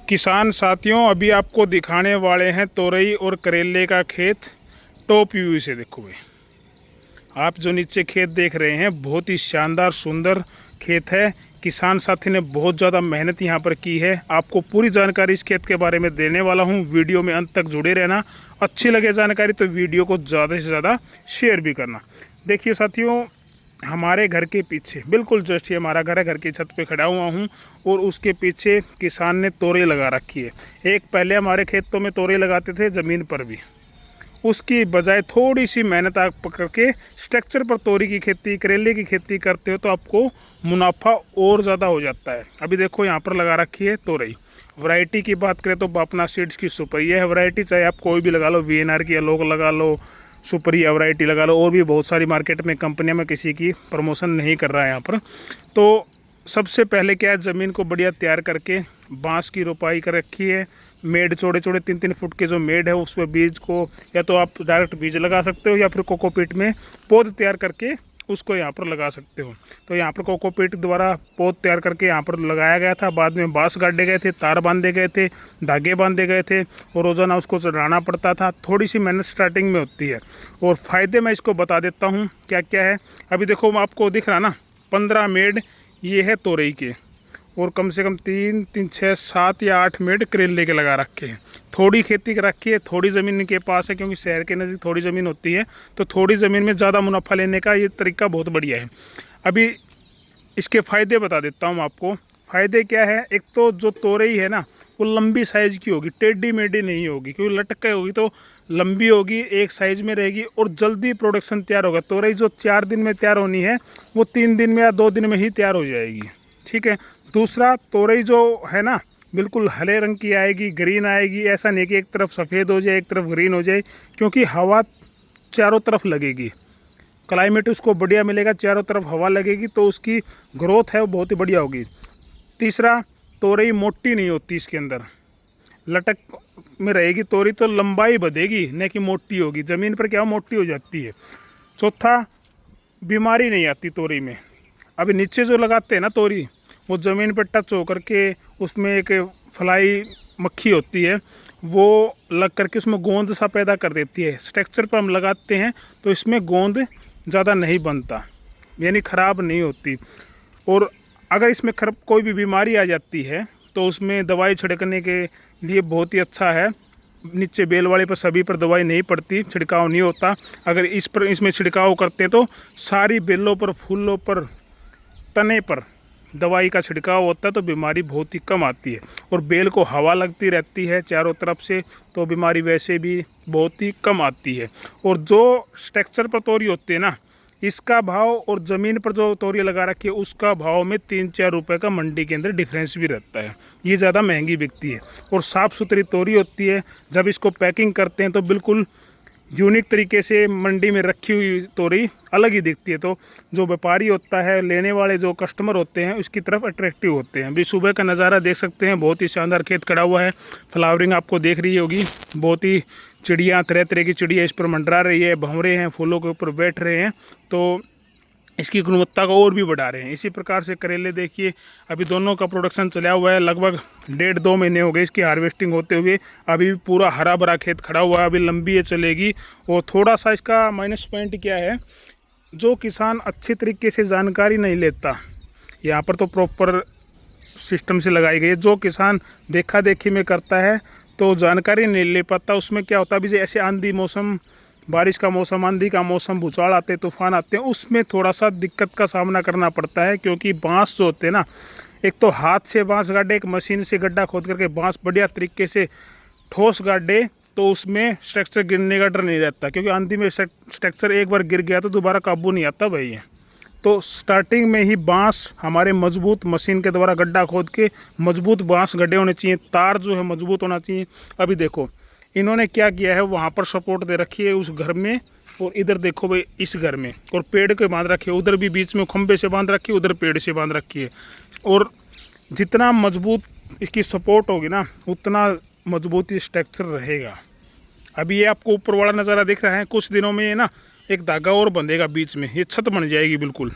किसान साथियों, अभी आपको दिखाने वाले हैं तोरई और करेले का खेत टॉप व्यू से। देखो भाई, आप जो नीचे खेत देख रहे हैं बहुत ही शानदार सुंदर खेत है। किसान साथी ने बहुत ज़्यादा मेहनत यहाँ पर की है। आपको पूरी जानकारी इस खेत के बारे में देने वाला हूँ। वीडियो में अंत तक जुड़े रहना। अच्छी लगे जानकारी तो वीडियो को ज़्यादा से ज़्यादा शेयर भी करना। देखिए साथियों, हमारे घर के पीछे बिल्कुल जस्ट ये हमारा घर है, घर की छत पे खड़ा हुआ हूँ और उसके पीछे किसान ने तोरई लगा रखी है। एक पहले हमारे खेतों में तोरई लगाते थे ज़मीन पर भी, उसकी बजाय थोड़ी सी मेहनत आप पकड़ के स्ट्रक्चर पर तोरी की खेती, करेले की खेती करते हो तो आपको मुनाफा और ज़्यादा हो जाता है। अभी देखो यहाँ पर लगा रखी है तोरई। वैरायटी की बात करें तो अपना सीड्स की सुपरिया है वैरायटी, चाहे आप कोई भी लगा लो, VNR की लोग लगा लो, सुपरिया वैरायटी लगा लो, और भी बहुत सारी मार्केट में कंपनियां, में किसी की प्रमोशन नहीं कर रहा है यहाँ पर। तो सबसे पहले क्या है, ज़मीन को बढ़िया तैयार करके बांस की रोपाई कर रखी है। मेड चौड़े चौड़े 3-3 फुट के जो मेड है उसमें बीज को या तो आप डायरेक्ट बीज लगा सकते हो या फिर कोकोपीट में पौध तैयार करके उसको यहाँ पर लगा सकते हो। तो यहाँ पर कोकोपीट द्वारा पौध तैयार करके यहाँ पर लगाया गया था। बाद में बांस गाड़े गए थे, तार बांधे गए थे, धागे बांधे गए थे और रोज़ाना उसको चढ़ाना पड़ता था। थोड़ी सी मेहनत स्टार्टिंग में होती है और फ़ायदे मैं इसको बता देता हूँ क्या क्या है। अभी देखो आपको दिख रहा ना, 15 मेड ये है तोरई के और कम से कम 3, 6, 7 या 8 मेड करेले के लगा रखे हैं। थोड़ी खेती कर रखी है, थोड़ी ज़मीन के पास है क्योंकि शहर के नज़दीक थोड़ी ज़मीन होती है, तो थोड़ी ज़मीन में ज़्यादा मुनाफा लेने का ये तरीका बहुत बढ़िया है। अभी इसके फ़ायदे बता देता हूँ आपको। फ़ायदे क्या है, एक तो जो तोरई है ना वो लंबी साइज़ की होगी, टेढ़ी मेढ़ी नहीं होगी, क्योंकि लटक के होगी तो लंबी होगी, एक साइज़ में रहेगी और जल्दी प्रोडक्शन तैयार होगा। तोरई जो 4 दिन में तैयार होनी है वो 3 दिन में या 2 दिन में ही तैयार हो जाएगी। ठीक है। दूसरा, तोरई जो है ना बिल्कुल हरे रंग की आएगी, ग्रीन आएगी। ऐसा नहीं कि एक तरफ सफ़ेद हो जाए एक तरफ ग्रीन हो जाए, क्योंकि हवा चारों तरफ लगेगी, क्लाइमेट उसको बढ़िया मिलेगा, चारों तरफ हवा लगेगी तो उसकी ग्रोथ है वो बहुत ही बढ़िया होगी। तीसरा, तोरई मोटी नहीं होती, इसके अंदर लटक में रहेगी तोरई तो लंबाई बढ़ेगी न कि मोटी होगी। ज़मीन पर क्या मोटी हो जाती है। चौथा, बीमारी नहीं आती तोरई में। अभी नीचे जो लगाते हैं ना तोरी, वो ज़मीन पर टच होकर के उसमें एक फ्लाई मक्खी होती है, वो लग करके उसमें गोंद सा पैदा कर देती है। स्ट्रक्चर पर हम लगाते हैं तो इसमें गोंद ज़्यादा नहीं बनता, यानी ख़राब नहीं होती। और अगर इसमें कोई भी बीमारी आ जाती है तो उसमें दवाई छिड़कने के लिए बहुत ही अच्छा है। नीचे बेल वाले पर सभी पर दवाई नहीं पड़ती, छिड़काव नहीं होता। अगर इसमें छिड़काव करते हैं तो सारी बेलों पर, फूलों पर, तने पर दवाई का छिड़काव होता है तो बीमारी बहुत ही कम आती है। और बेल को हवा लगती रहती है चारों तरफ से तो बीमारी वैसे भी बहुत ही कम आती है। और जो स्ट्रक्चर पर तोरी होती है ना, इसका भाव और ज़मीन पर जो तोरी लगा रखी है उसका भाव में 3-4 रुपये का मंडी के अंदर डिफरेंस भी रहता है। ये ज़्यादा महंगी बिकती है और साफ़ सुथरी तोरी होती है। जब इसको पैकिंग करते हैं तो बिल्कुल यूनिक तरीके से मंडी में रखी हुई तोरी अलग ही दिखती है। तो जो व्यापारी होता है, लेने वाले जो कस्टमर होते हैं उसकी तरफ अट्रैक्टिव होते हैं। अभी सुबह का नज़ारा देख सकते हैं, बहुत ही शानदार खेत खड़ा हुआ है। फ्लावरिंग आपको देख रही होगी, बहुत ही चिड़ियाँ, तरह तरह की चिड़िया इस पर मंडरा रही है, भंवरे हैं, फूलों के ऊपर बैठ रहे हैं, तो इसकी गुणवत्ता को और भी बढ़ा रहे हैं। इसी प्रकार से करेले देखिए, अभी दोनों का प्रोडक्शन चला हुआ है। लगभग 1.5-2 महीने हो गए इसकी हार्वेस्टिंग होते हुए। अभी भी पूरा हरा भरा खेत खड़ा हुआ है, अभी लंबी ये चलेगी। और थोड़ा सा इसका माइनस पॉइंट क्या है, जो किसान अच्छी तरीके से जानकारी नहीं लेता, यहाँ पर तो प्रॉपर सिस्टम से लगाई गई है। जो किसान देखा देखी में करता है तो जानकारी नहीं ले पाता। उसमें क्या होता है, अभी जैसे आंधी मौसम, बारिश का मौसम, आंधी का मौसम, भूचाल आते हैं, तूफान आते हैं, उसमें थोड़ा सा दिक्कत का सामना करना पड़ता है। क्योंकि बांस जो होते हैं ना, एक तो हाथ से बांस गाड़े, एक मशीन से गड्ढा खोद करके बांस बढ़िया तरीके से ठोस गाड़े तो उसमें स्ट्रक्चर गिरने का डर नहीं रहता। क्योंकि आंधी में स्ट्रक्चर एक बार गिर गया तो दोबारा काबू नहीं आता भाई है। तो स्टार्टिंग में ही बांस हमारे मजबूत, मशीन के द्वारा गड्ढा खोद के मजबूत बांस गड्ढे होने चाहिए, तार जो है मजबूत होना चाहिए। अभी देखो इन्होंने क्या किया है, वहाँ पर सपोर्ट दे रखी है उस घर में, और इधर देखो भाई इस घर में, और पेड़ के बांध रखी है, उधर भी बीच में खंबे से बांध रखी है, उधर पेड़ से बांध रखी है। और जितना मजबूत इसकी सपोर्ट होगी ना उतना मजबूत स्ट्रक्चर रहेगा। अभी ये आपको ऊपर वाला नज़ारा दिख रहा है, कुछ दिनों में ये ना एक धागा और बंधेगा बीच में, ये छत बन जाएगी बिल्कुल,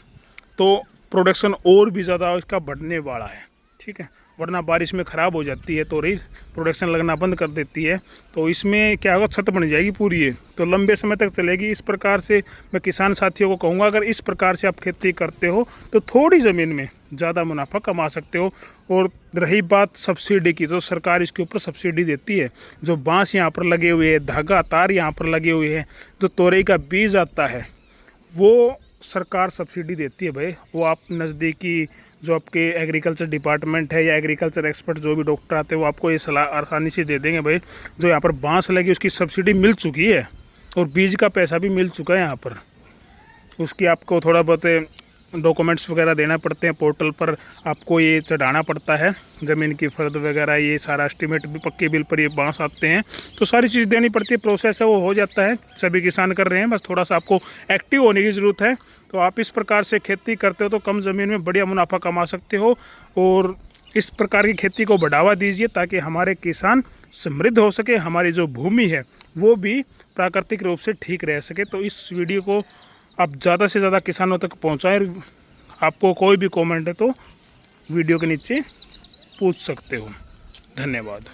तो प्रोडक्शन और भी ज़्यादा इसका बढ़ने वाला है। ठीक है। वरना बारिश में ख़राब हो जाती है, तोरई प्रोडक्शन लगना बंद कर देती है। तो इसमें क्या होगा, छत बन जाएगी पूरी है, तो लंबे समय तक चलेगी। इस प्रकार से मैं किसान साथियों को कहूँगा, अगर इस प्रकार से आप खेती करते हो तो थोड़ी ज़मीन में ज़्यादा मुनाफा कमा सकते हो। और रही बात सब्सिडी की, तो सरकार इसके ऊपर सब्सिडी देती है। जो बाँस यहाँ पर लगे हुए हैं, धागा तार यहाँ पर लगे हुए हैं, जो तोरई का बीज आता है वो सरकार सब्सिडी देती है भाई। वो आप नज़दीकी जो आपके एग्रीकल्चर डिपार्टमेंट है या एग्रीकल्चर एक्सपर्ट जो भी डॉक्टर आते हैं वो आपको ये सलाह आसानी से दे देंगे भाई। जो यहाँ पर बांस लगी उसकी सब्सिडी मिल चुकी है और बीज का पैसा भी मिल चुका है यहाँ पर। उसकी आपको थोड़ा बहुत डॉक्यूमेंट्स वगैरह देना पड़ते हैं, पोर्टल पर आपको ये चढ़ाना पड़ता है, ज़मीन की फ़र्द वगैरह, ये सारा एस्टीमेट भी पक्के बिल पर ये बांस आते हैं, तो सारी चीज़ देनी पड़ती है। प्रोसेस है वो हो जाता है, सभी किसान कर रहे हैं, बस थोड़ा सा आपको एक्टिव होने की ज़रूरत है। तो आप इस प्रकार से खेती करते हो तो कम ज़मीन में बढ़िया मुनाफा कमा सकते हो। और इस प्रकार की खेती को बढ़ावा दीजिए ताकि हमारे किसान समृद्ध हो सके, हमारी जो भूमि है वो भी प्राकृतिक रूप से ठीक रह सके। तो इस वीडियो को आप ज़्यादा से ज़्यादा किसानों तक पहुँचाएं। आपको कोई भी कमेंट है तो वीडियो के नीचे पूछ सकते हो। धन्यवाद।